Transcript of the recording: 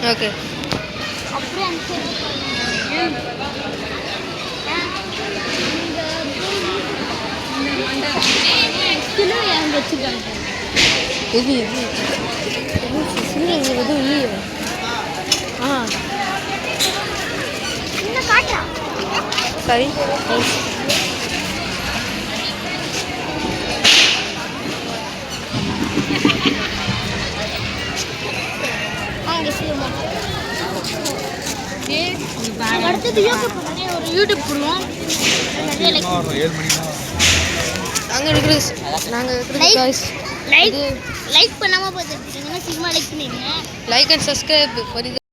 Okay. அப்படியே வச்சுருக்காங்க. இது இது எதுவும் இல்லையே. சரி. அடுத்தது ஒரு யூடியூப் போடுவோம். லைக் பண்ணாமல் பார்த்துட்டு இருக்கீங்கன்னா சீக்கிரமாக லைக் பண்ணிடுங்க. Like and subscribe.